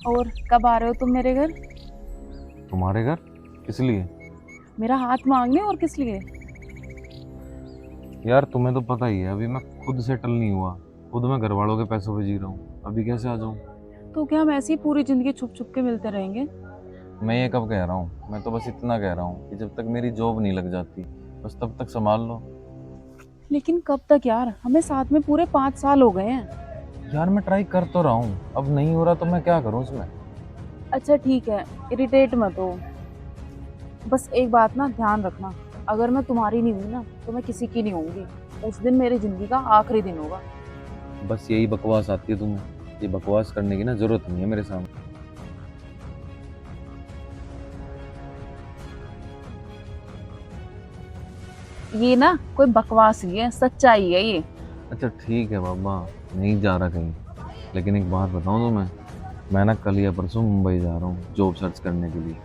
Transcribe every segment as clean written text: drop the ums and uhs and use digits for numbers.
और कब आ रहे हो तुम मेरे घर? तुम्हारे घर? किस लिए? मेरा हाथ मांगने, और किस लिए? यार तुम्हें तो पता ही है, अभी मैं खुद सेटल नहीं हुआ। खुद मैं घर वालों के पैसों पे जी रहा हूँ, अभी कैसे आ जाऊँ? तो क्या हम ऐसी पूरी जिंदगी छुप छुप के मिलते रहेंगे? मैं ये कब कह रहा हूँ, मैं तो बस इतना कह रहा हूँ कि जब तक मेरी जॉब नहीं लग जाती बस तब तक संभाल लो। लेकिन कब तक यार, हमें साथ में पूरे 5 साल हो गए हैं। यार मैं ट्राई कर तो रहा हूँ, अब नहीं हो रहा तो मैं क्या करूँ इसमें? अच्छा ठीक है, इरिटेट मत हो। बस एक बात ना ध्यान रखना, अगर मैं तुम्हारी नहीं हुई ना तो मैं किसी की नहीं होंगी। उस दिन मेरी जिंदगी का आखिरी दिन होगा। बस यही बकवास आती है तुम्हें, ये बकवास करने की ना जरूरत नहीं है मेरे सामने। ये ना कोई बकवास नहीं है, सच्चाई है ये। अच्छा ठीक है बाबा, नहीं जा रहा कहीं। लेकिन एक बात बताऊँ तो मैं ना कल या परसों मुंबई जा रहा हूँ जॉब सर्च करने के लिए।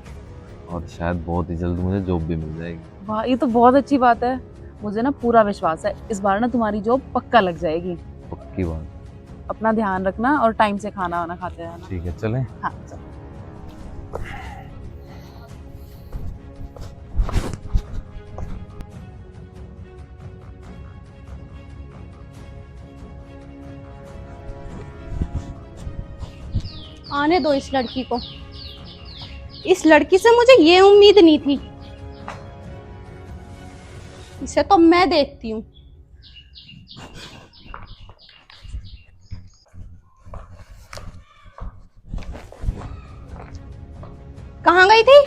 और शायद बहुत ही जल्द मुझे जॉब भी मिल जाएगी। वाह, ये तो बहुत अच्छी बात है। मुझे ना पूरा विश्वास है, इस बार ना तुम्हारी जॉब पक्का लग जाएगी। पक्की बात? अपना ध्यान रखना और टाइम से खाना वाना खाते रहना। ठीक है चलें। हाँ चल। आने दो इस लड़की को। इस लड़की से मुझे ये उम्मीद नहीं थी। इसे तो मैं देखती हूँ। कहाँ गई थी?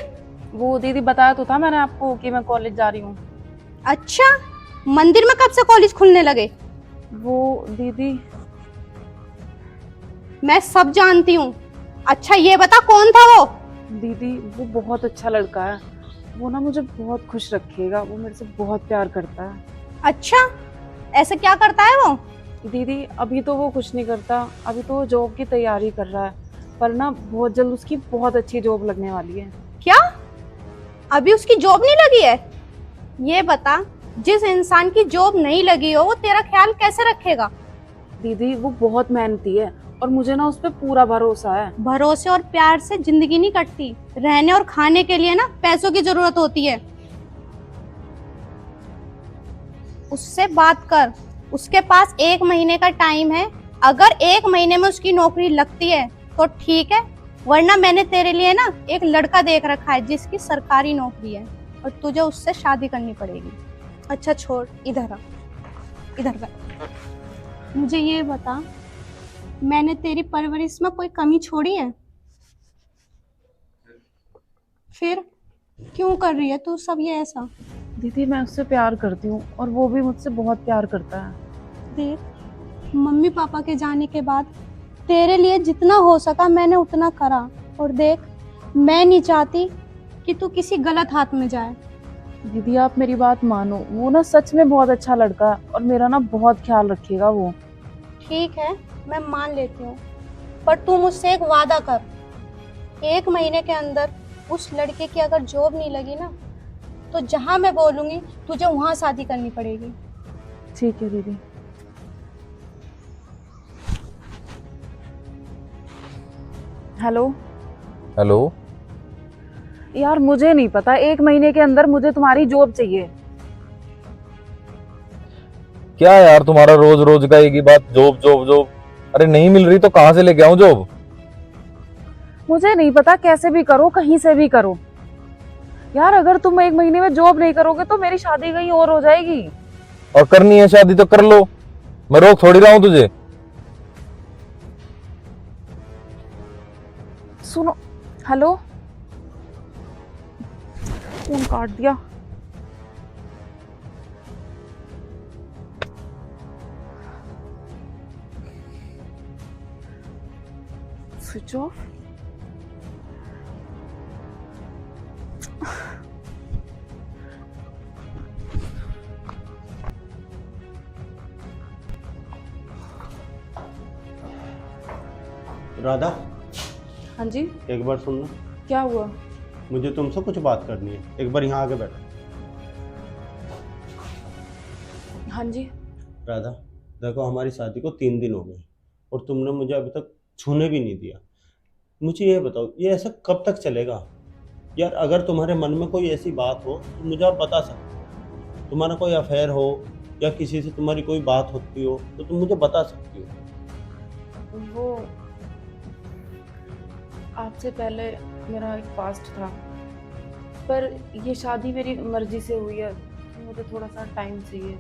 वो दीदी बताया तो था मैंने आपको कि मैं कॉलेज जा रही हूँ। अच्छा, मंदिर में कब से कॉलेज खुलने लगे? वो दीदी, मैं सब जानती हूँ। अच्छा ये बता कौन था वो? दीदी वो बहुत अच्छा लड़का है। वो ना मुझे बहुत खुश रखेगा, वो मेरे से बहुत प्यार करता है। अच्छा, ऐसे क्या करता है वो? दीदी अभी तो वो कुछ नहीं करता, अभी तो वो जॉब की तैयारी कर रहा है। पर ना बहुत जल्द उसकी बहुत अच्छी जॉब लगने वाली है। क्या? अभी उसकी जॉब नहीं लगी है? ये बता, जिस इंसान की जॉब नहीं लगी हो वो तेरा ख्याल कैसे रखेगा? दीदी वो बहुत मेहनती है और मुझे ना उस पर पूरा भरोसा है। भरोसे और प्यार से जिंदगी नहीं कटती। रहने और खाने के लिए ना पैसों की जरूरत होती है। उससे बात कर। उसके पास 1 महीने का टाइम है। अगर 1 महीने में उसकी नौकरी लगती है तो ठीक है, वरना मैंने तेरे लिए ना एक लड़का देख रखा है जिसकी सरकारी नौकरी है और तुझे उससे शादी करनी पड़ेगी। अच्छा छोड़, इधर आ, इधर बैठ। मुझे ये बता, मैंने तेरी परवरिश में कोई कमी छोड़ी है? फिर क्यों कर रही है तू सब ये ऐसा? दीदी मैं उससे प्यार करती हूँ और वो भी मुझसे बहुत प्यार करता है। देख, मम्मी पापा के जाने के बाद तेरे लिए जितना हो सका मैंने उतना करा। और देख, मैं नहीं चाहती कि तू किसी गलत हाथ में जाए। दीदी आप मेरी बात मानो, वो ना सच में बहुत अच्छा लड़का है और मेरा ना बहुत ख्याल रखेगा वो। ठीक है, मैं मान लेती हूँ, पर तू मुझसे एक वादा कर। 1 महीने के अंदर उस लड़के की अगर जॉब नहीं लगी ना, तो जहाँ मैं बोलूँगी तुझे वहाँ शादी करनी पड़ेगी। ठीक है दीदी। हेलो। हेलो। यार मुझे नहीं पता, 1 महीने के अंदर मुझे तुम्हारी जॉब चाहिए। क्या यार तुम्हारा रोज रोज का एक ही बात, जॉब जॉब जॉब। अरे नहीं मिल रही तो कहाँ से लेके आऊं जॉब? मुझे नहीं पता, कैसे भी करो, कहीं से भी करो। यार अगर तुम 1 महीने में जॉब नहीं करोगे तो मेरी शादी कहीं और हो जाएगी। और करनी है शादी तो कर लो, मैं रोक थोड़ी रहा हूँ तुझे। सुनो। हेलो। फोन काट दिया। Switch off. राधा, हाँ जी। एक बार सुनना। क्या हुआ? मुझे तुमसे कुछ बात करनी है, एक बार यहाँ आके बैठो। हाँ जी। राधा, देखो हमारी शादी को 3 दिन हो गए और तुमने मुझे अभी तक छूने भी नहीं दिया। मुझे ये बताओ, ये ऐसा कब तक चलेगा? यार अगर तुम्हारे मन में कोई ऐसी बात हो तो मुझे आप बता सकते हो। तुम्हारा कोई अफेयर हो या किसी से तुम्हारी कोई बात होती हो तो तुम मुझे बता सकती हो। वो आपसे पहले मेरा एक पास्ट था, पर ये शादी मेरी मर्जी से हुई है, तो मुझे थोड़ा सा टाइम चाहिए।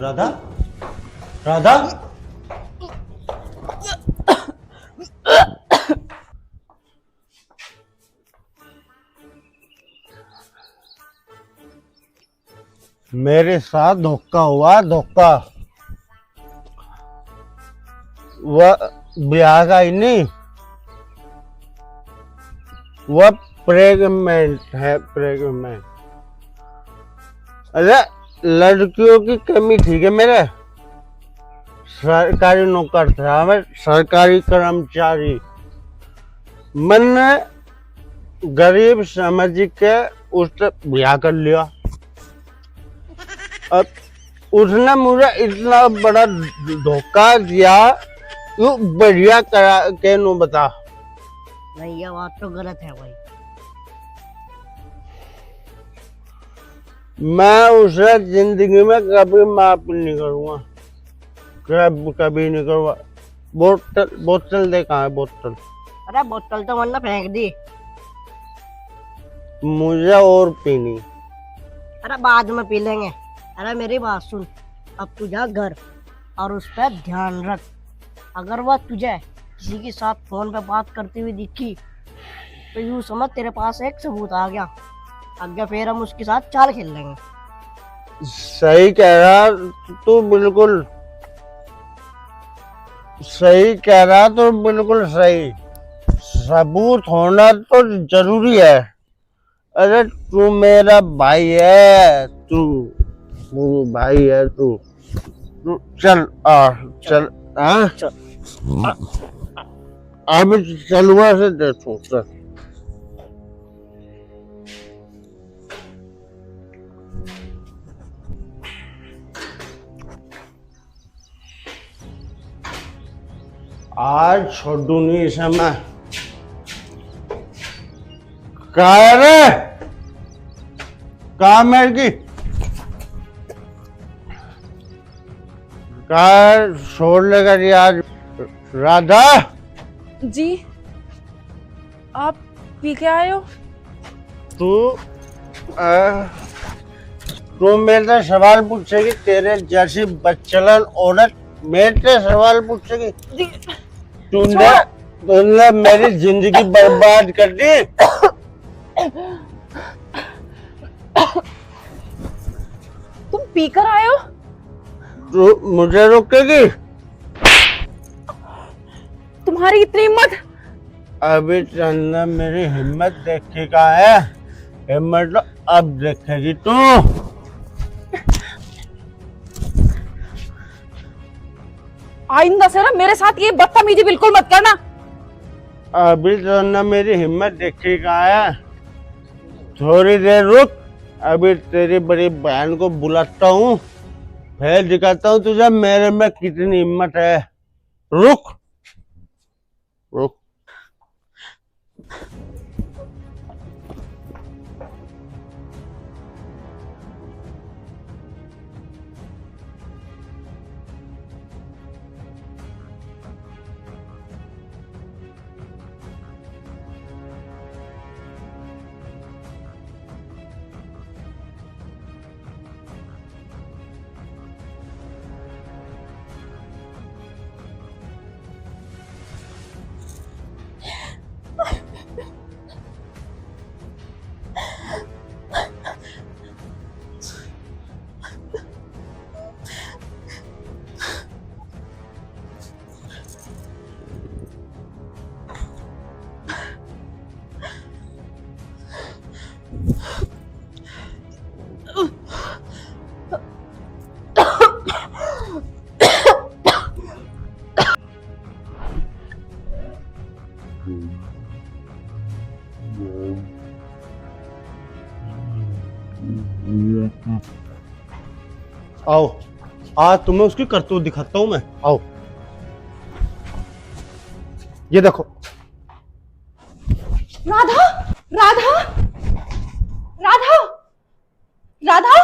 राधा, राधा, मेरे साथ धोखा हुआ, धोखा। वह ब्याह का ही नहीं, वह प्रेग्नेंट है, प्रेग्नेंट। अरे लड़कियों की कमी ठीक है। मेरे सरकारी नौकर था मैं, सरकारी कर्मचारी। मैंने गरीब समझ के उससे ब्याह कर लिया। अब उसने मुझे इतना बड़ा धोखा दिया, तू बढ़िया करा के नु बता। नहीं, ये बात तो गलत है भाई। मैं उसे जिंदगी में कभी माफ नहीं करूंगा, कभी नहीं करूंगा। बोतल, बोतल दे, कहाँ है बोतल? अरे बोतल तो वरना फेंक दी। मुझे और पीनी। अरे बाद में पी लेंगे। अरे मेरी बात सुन, अब तू जा घर और उस पर ध्यान रख। अगर वह तुझे किसी के साथ फोन पे बात करती हुई दिखी तो यूं समझ तेरे पास एक सबूत आ गया। आगे फिर हम उसके साथ चाल खेल लेंगे। सही कह रहा तू, बिल्कुल सही कह रहा, तो बिल्कुल सही। सबूत होना तो जरूरी है। अरे तू मेरा भाई है, तू भाई है तू। चल चल अब चलुआ से देखो। चल आज छोड़ू नहीं समय। कहा है रे? कहा मेरे की? कहा छोड़ लेगा जी आज? राधा जी, आप पी के आए हो? तू मेरे से सवाल पूछेगी? तेरे जैसी बच्चलन औरत मेरे से सवाल पूछेगी? तूने मेरी जिंदगी बर्बाद कर दी। तुम पी कर आए हो? तू मुझे रोकेगी? तुम्हारी इतनी हिम्मत? अभी चंदा मेरी हिम्मत देखेगा है। हिम्मत तो अब देखेगी तू। आइंदा से ना मेरे साथ ये बदतमीजी बिल्कुल मत करना। अभी चंदा मेरी हिम्मत देखेगा है। थोड़ी देर रुक, अभी तेरी बड़ी बहन को बुलाता हूँ, फिर दिखाता हूँ तुझे मेरे में कितनी हिम्मत है। रुक रुक। आओ, आज तुम्हें उसकी करतूत दिखाता हूँ मैं। आओ। ये देखो। राधा, राधा, राधा, राधा,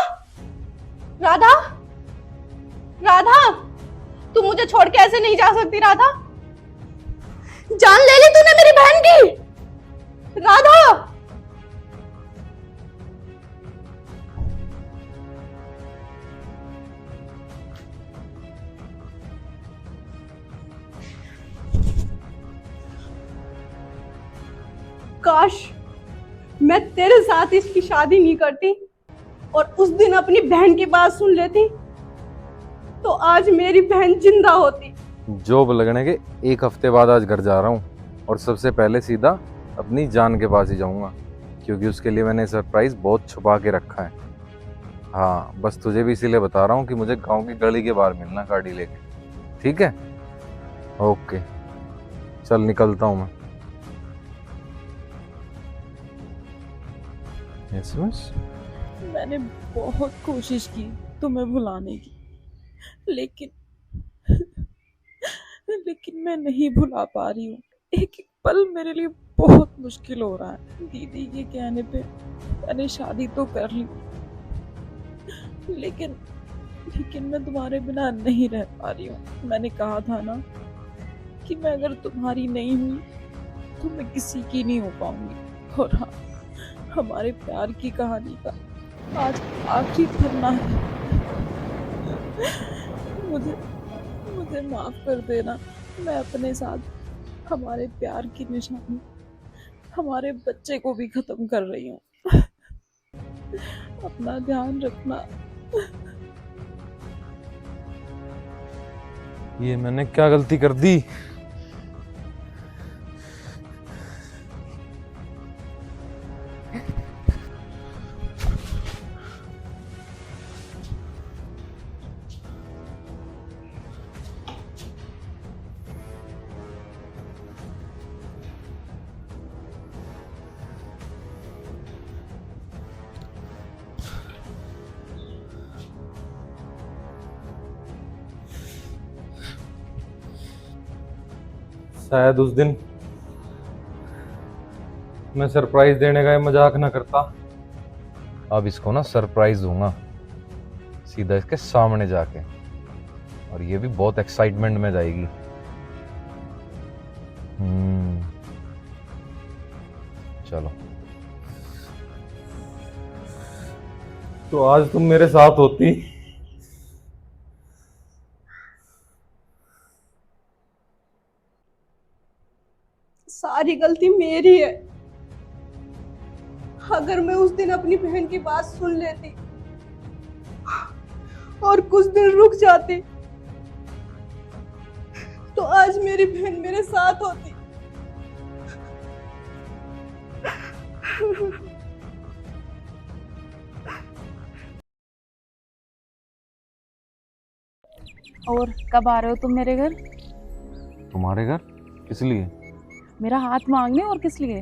राधा, राधा, तू मुझे छोड़ के ऐसे नहीं जा सकती राधा। जान ले ली तूने मेरी बहन की। राधा, काश मैं तेरे साथ इसकी शादी नहीं करती और उस दिन अपनी बहन की बात सुन लेती तो आज मेरी बहन जिंदा होती। जॉब लगने के 1 हफ्ते बाद आज घर जा रहा हूँ और सबसे पहले सीधा अपनी जान के पास ही जाऊँगा, क्योंकि उसके लिए मैंने सरप्राइज बहुत छुपा के रखा है। हाँ, बस तुझे भी इसीलिए बता रहा हूँ कि मुझे गांव की गली के बाहर मिलना गाड़ी लेके, ठीक है? ओके, चल निकलता हूँ मैं। यस, मैंने बहुत कोशिश की तुम्हें भुलाने की, लेकिन मैं नहीं भुला पा रही हूँ। एक एक पल मेरे लिए बहुत मुश्किल हो रहा है। दीदी के कहने पे मैंने शादी तो कर ली, लेकिन मैं तुम्हारे बिना नहीं रह पा रही हूँ। मैंने कहा था ना कि मैं अगर तुम्हारी नहीं हुई तो मैं किसी की नहीं हो पाऊंगी। और हाँ, हमारे प्यार की कहानी का आज आखिरी पन्ना है। मुझे माफ कर देना। मैं अपने साथ हमारे प्यार की निशानी, हमारे बच्चे को भी खत्म कर रही हूँ। अपना ध्यान रखना। ये मैंने क्या गलती कर दी? शायद उस दिन मैं सरप्राइज देने का मजाक ना करता। अब इसको ना सरप्राइज दूंगा सीधा इसके सामने जाके, और ये भी बहुत एक्साइटमेंट में जाएगी। चलो, तो आज तुम मेरे साथ होती सारी गलती मेरी है। अगर मैं उस दिन अपनी बहन की बात सुन लेती और कुछ दिन रुक जाती तो आज मेरी बहन मेरे साथ होती। और कब आ रहे हो तुम मेरे घर? तुम्हारे घर? किस लिए? मेरा हाथ मांगने, और किस लिए?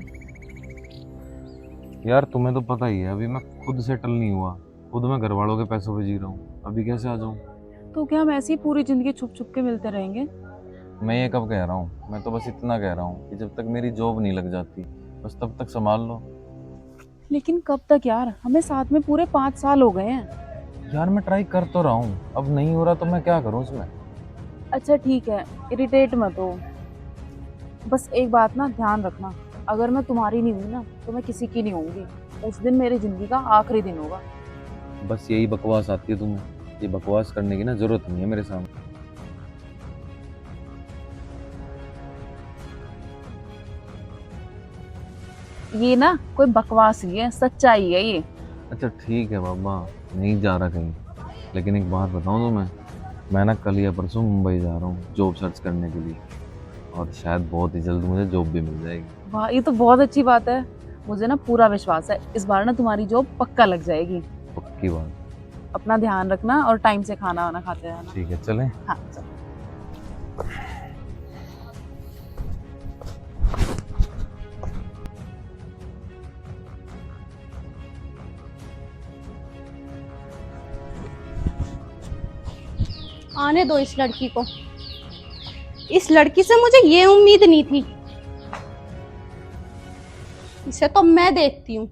यार तुम्हें तो पता ही है, अभी मैं खुद सेटल नहीं हुआ, खुद मैं घर वालों के पैसों पे जी रहा हूँ। अभी कैसे आ जाऊँ? तो क्या हम ऐसे ही पूरी जिंदगी छुप छुप के मिलते रहेंगे? मैं ये कब कह रहा हूँ? मैं तो बस इतना कह रहा हूँ कि जब तक मेरी जॉब नहीं लग जाती बस तब तक संभाल लो। लेकिन कब तक यार? हमें साथ में पूरे 5 साल हो गए हैं। यार मैं ट्राई कर तो रहा हूँ, अब नहीं हो रहा तो मैं क्या करूँ उसमें? अच्छा ठीक है, इरिटेट मत हो। बस एक बात ना ध्यान रखना, अगर मैं तुम्हारी नहीं हुई ना तो मैं किसी की नहीं होंगी। उस दिन मेरी जिंदगी का आखिरी दिन होगा। बस यही बकवास आती है तुम्हें, ये बकवास करने की ना जरूरत नहीं है मेरे सामने। ये ना कोई बकवास ही है, सच्चाई है ये। अच्छा ठीक है बाबा, नहीं जा रहा कहीं, लेकिन एक बात बताऊँ तो मैं ना कल या परसों मुंबई जा रहा हूँ जॉब सर्च करने के लिए, और शायद बहुत ही जल्द मुझे जॉब भी मिल जाएगी। वाह, ये तो बहुत अच्छी बात है। मुझे ना पूरा विश्वास है इस बार ना तुम्हारी जॉब पक्का लग जाएगी। पक्की बात? अपना ध्यान रखना और टाइम से खाना वाना खाते रहना। ठीक है, चलें? हाँ चलो। आने दो इस लड़की को। इस लड़की से मुझे ये उम्मीद नहीं थी इसे तो मैं देखती हूँ।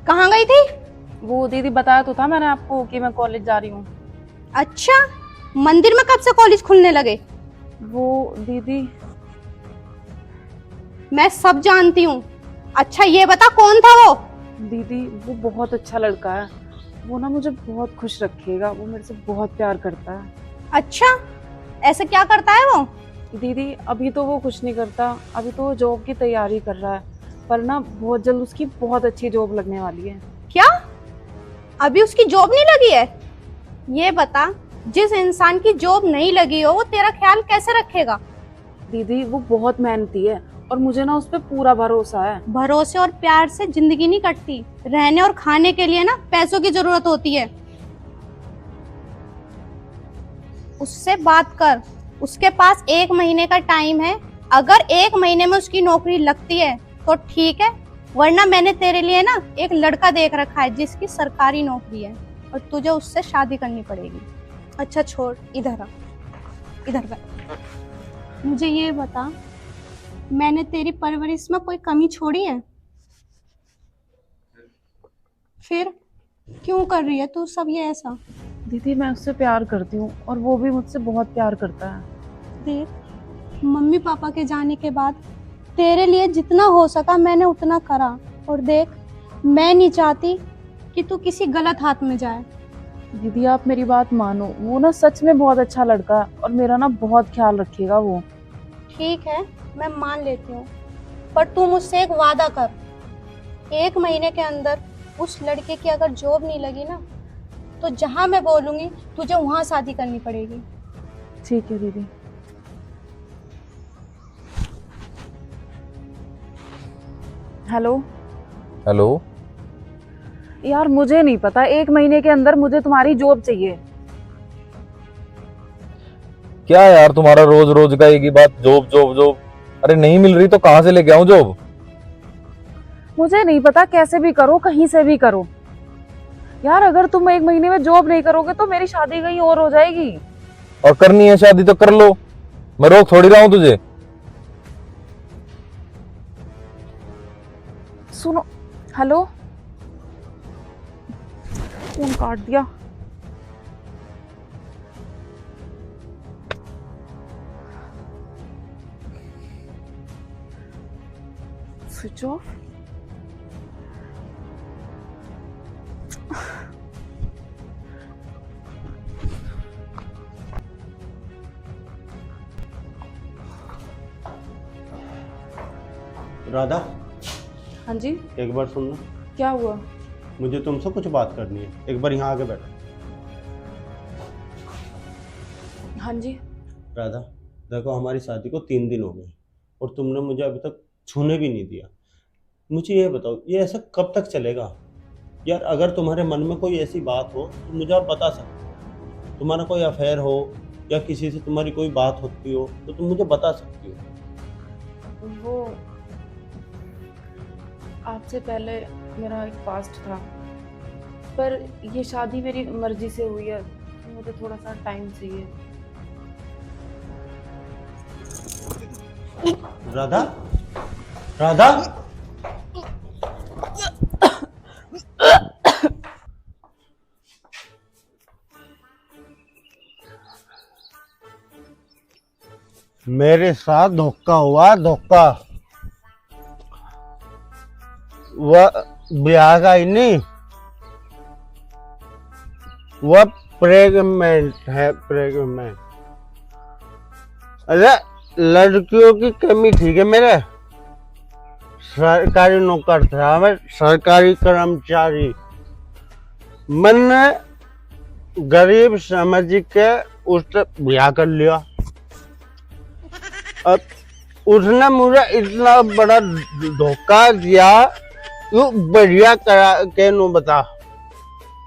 कहाँ गई थी? वो दीदी बताया तो था मैंने आपको कि मैं कॉलेज जा रही हूँ। अच्छा, मंदिर में कब से कॉलेज खुलने लगे? वो दीदी मैं सब जानती हूँ। अच्छा ये बता कौन था वो? दीदी वो बहुत अच्छा लड़का है। वो ना मुझे बहुत खुश रखेगा, वो मेरे से बहुत प्यार करता है। अच्छा, ऐसे क्या करता है वो? दीदी अभी तो वो कुछ नहीं करता, अभी तो वो जॉब की तैयारी कर रहा है, पर ना बहुत जल्द उसकी बहुत अच्छी जॉब लगने वाली है। क्या? अभी उसकी जॉब नहीं लगी है? ये बता, जिस इंसान की जॉब नहीं लगी हो वो तेरा ख्याल कैसे रखेगा? दीदी वो बहुत मेहनती है और मुझे ना उस पर पूरा भरोसा है। भरोसे और प्यार से जिंदगी नहीं कटती। रहने और खाने के लिए ना पैसों की जरूरत होती है। उससे बात कर, उसके पास 1 महीने का टाइम है। अगर 1 महीने में उसकी नौकरी लगती है तो ठीक है, वरना मैंने तेरे लिए ना एक लड़का देख रखा है जिसकी सरकारी नौकरी है और तुझे उससे शादी करनी पड़ेगी। अच्छा छोड़, इधर आ, इधर कर। मुझे ये बता, मैंने तेरी परवरिश में कोई कमी छोड़ी है? फिर क्यों कर रही है तू सब ये ऐसा? दीदी मैं उससे प्यार करती हूँ और वो भी मुझसे बहुत प्यार करता है। देख, मम्मी पापा के जाने के बाद तेरे लिए जितना हो सका मैंने उतना करा, और देख मैं नहीं चाहती कि तू किसी गलत हाथ में जाए। दीदी आप मेरी बात मानो, वो ना सच में बहुत अच्छा लड़का है और मेरा ना बहुत ख्याल रखेगा वो। ठीक है, मैं मान लेती हूँ, पर तू मुझसे एक वादा कर, 1 महीने के अंदर उस लड़के की अगर जॉब नहीं लगी ना तो जहाँ मैं बोलूँगी तुझे वहाँ शादी करनी पड़ेगी। ठीक है दीदी। Hello hello. यार, मुझे नहीं पता, 1 महीने के अंदर मुझे तुम्हारी जॉब चाहिए। क्या यार तुम्हारा रोज रोज का एक ही बात, जॉब जॉब जॉब। अरे नहीं मिल रही तो कहाँ से लेके आऊं जॉब? मुझे नहीं पता, कैसे भी करो, कहीं से भी करो। यार अगर तुम 1 महीने में जॉब नहीं करोगे तो मेरी शादी कहीं और हो जाएगी। और करनी है शादी तो कर लो, मैं रोक थोड़ी रहा हूं तुझे। सुनो, हेलो, फोन काट दिया। Switch off. राधा, हाँ जी, एक बार सुनना, क्या हुआ? मुझे तुमसे कुछ बात करनी है। एक बार यहाँ आके बैठो। हाँ जी। राधा, देखो हमारी शादी को 3 दिन हो गए और तुमने मुझे अभी तक छूने भी नहीं दिया। मुझे ये बताओ, ये ऐसा कब तक चलेगा? यार अगर तुम्हारे मन में कोई ऐसी बात हो तो मुझे आप बता सकते हो। तुम्हारा कोई अफेयर हो या किसी से तुम्हारी कोई बात होती हो तो तुम मुझे बता सकती हो। वो आपसे पहले मेरा एक पास्ट था, पर ये शादी मेरी मर्जी से हुई है, तो मुझे थोड़ा सा टाइम चाहिए। राधा, राधा, मेरे साथ धोखा हुआ, धोखा। वह ब्याह का ही नहीं, वह प्रेगनेंट है, प्रेगनेंट। अरे लड़कियों की कमी ठीक है, मेरे सरकारी नौकर था मैं, सरकारी कर्मचारी। मैंने गरीब समझ के उससे ब्याह कर लिया। अब उसने मुझे इतना बड़ा धोखा दिया, यू बढ़िया करा के नु बता।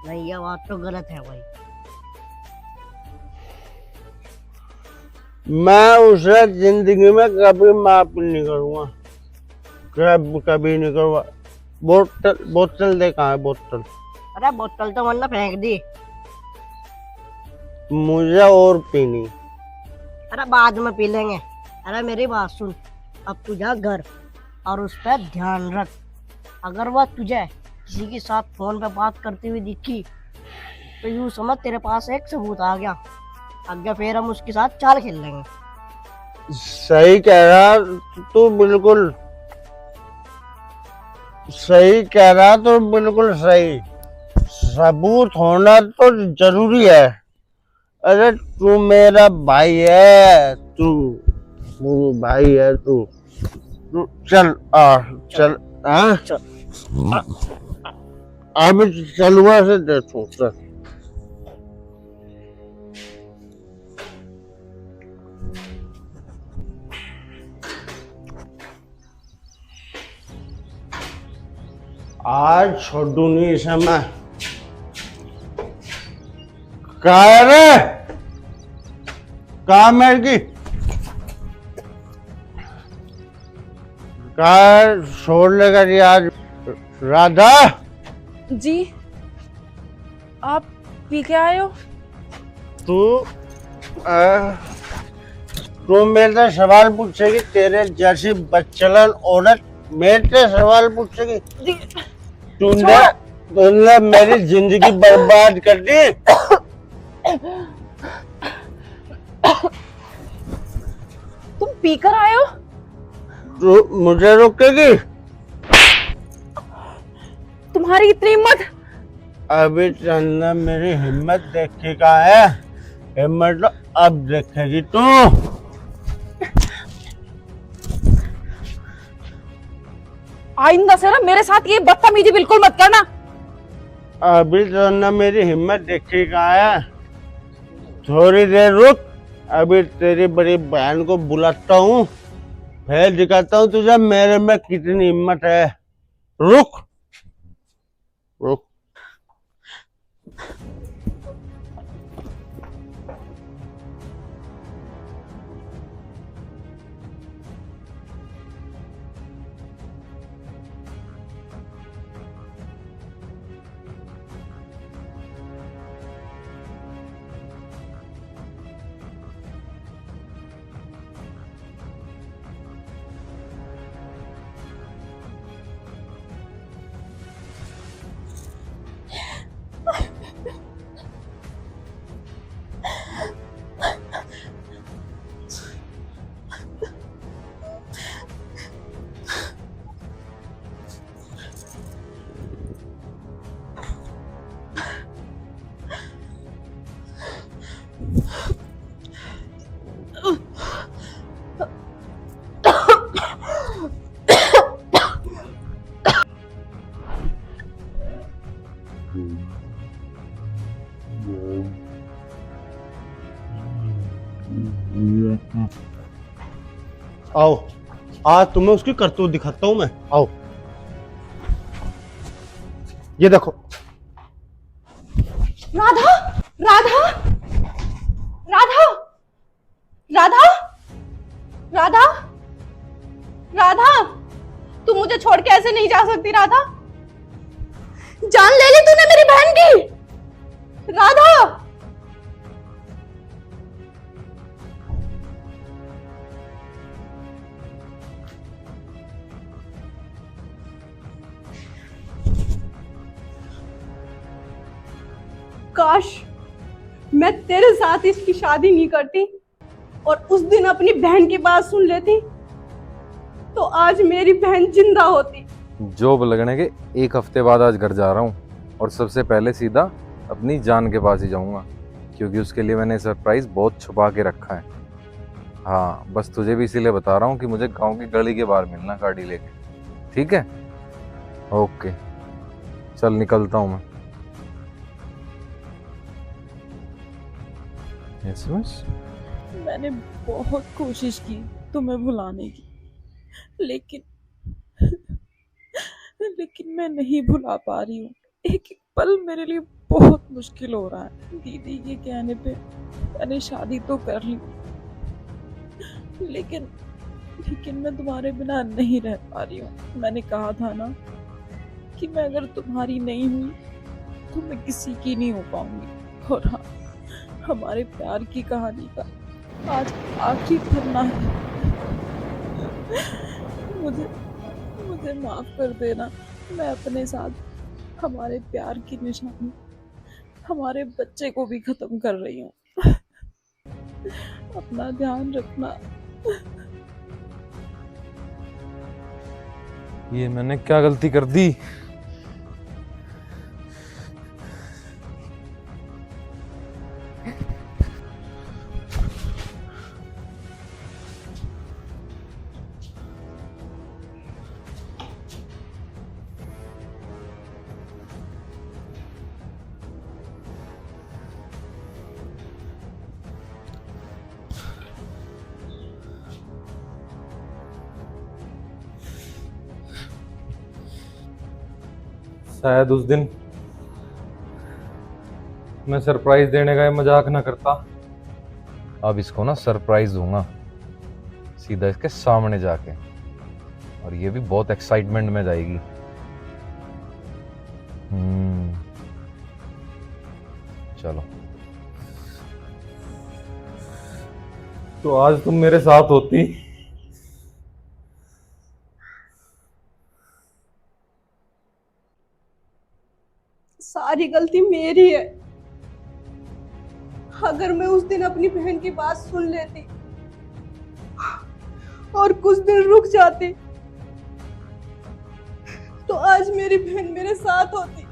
नहीं, ये बात तो गलत है भाई। मैं उसे जिंदगी में कभी माफ नहीं करूंगा, कभी नहीं करूंगा। बोतल, बोतल दे, कहाँ है बोतल? अरे बोतल तो वरना फेंक दी। मुझे और पीनी। अरे बाद में पी लेंगे। अरे मेरी बात सुन, अब तू जा घर और उस पर ध्यान रख। अगर वह तुझे किसी के साथ फोन पे बात करती हुई दिखी तो यूं समझ तेरे पास एक सबूत आ गया। आगे फिर हम उसके साथ चाल खेल लेंगे। सही कह रहा तू, बिल्कुल सही कह रहा, तो बिल्कुल सही। सबूत होना तो जरूरी है। अरे तू मेरा भाई है, तू मेरा भाई है, तू चल चल चल। अब चलुआ से देखो चल। आज छोड़ू नहीं इसे मैं। क्या है रे? कहा मेरे की क्या छोड़ लेगा जी आज? राधा, जी आप पी के आए हो? तू तू मेरे से सवाल पूछेगी? तेरे जैसी बच्चलन औरत मेरे से सवाल पूछेगी? तूने तूने मेरी जिंदगी बर्बाद कर दी। तुम पी कर आए हो? तू मुझे रोकेगी? तुम्हारी इतनी हिम्मत? अभी चंदा मेरी हिम्मत देखी का है। हिम्मत तो अब देखेगी तू। आइंदा से ना मेरे साथ ये बदतमीजी बिल्कुल मत करना। अभी चंदा मेरी हिम्मत देखी का है। थोड़ी देर रुक, अभी तेरी बड़ी बहन को बुलाता हूँ, फिर दिखाता हूँ तुझे मेरे में कितनी हिम्मत है। रुक रुक। आओ, आज तुम्हें उसकी करतूत दिखाता हूं मैं। आओ, ये देखो। राधा, राधा, राधा, राधा, राधा, राधा, तू मुझे छोड़ के ऐसे नहीं जा सकती राधा। जान ले ली तूने मेरी बहन की। राधा, काश मैं तेरे साथ इसकी शादी नहीं करती और उस दिन अपनी बहन की बात सुन लेती तो आज मेरी बहन जिंदा होती। जॉब लगने के एक हफ्ते बाद आज घर जा रहा हूँ और सबसे पहले सीधा अपनी जान के पास ही जाऊँगा, क्योंकि उसके लिए मैंने सरप्राइज बहुत छुपा के रखा है। हाँ, बस तुझे भी इसीलिए बता रहा हूँ कि मुझे गांव की गली के बाहर मिलना गाड़ी लेके। ठीक है? ओके, चल निकलता हूँ मैं। यस, मैंने बहुत कोशिश की तुम्हें भुलाने की, लेकिन मैं नहीं भुला पा रही हूँ। एक एक पल मेरे लिए बहुत मुश्किल हो रहा है। दीदी के कहने पे मैंने शादी तो कर ली, लेकिन मैं तुम्हारे बिना नहीं रह पा रही हूँ। मैंने कहा था ना कि मैं अगर तुम्हारी नहीं हुई तो मैं किसी की नहीं हो पाऊंगी। और हमारे प्यार की कहानी का आज आखिरी पन्ना है। मुझे मुझे माफ कर देना। मैं अपने साथ हमारे प्यार की निशानी, हमारे बच्चे को भी खत्म कर रही हूँ। अपना ध्यान रखना। ये मैंने क्या गलती कर दी? शायद उस दिन मैं सरप्राइज देने का मजाक ना करता। अब इसको ना सरप्राइज दूंगा सीधा इसके सामने जाके, और ये भी बहुत एक्साइटमेंट में जाएगी। चलो, तो आज तुम मेरे साथ होती। सारी गलती मेरी है। अगर मैं उस दिन अपनी बहन की बात सुन लेती और कुछ दिन रुक जाती तो आज मेरी बहन मेरे साथ होती।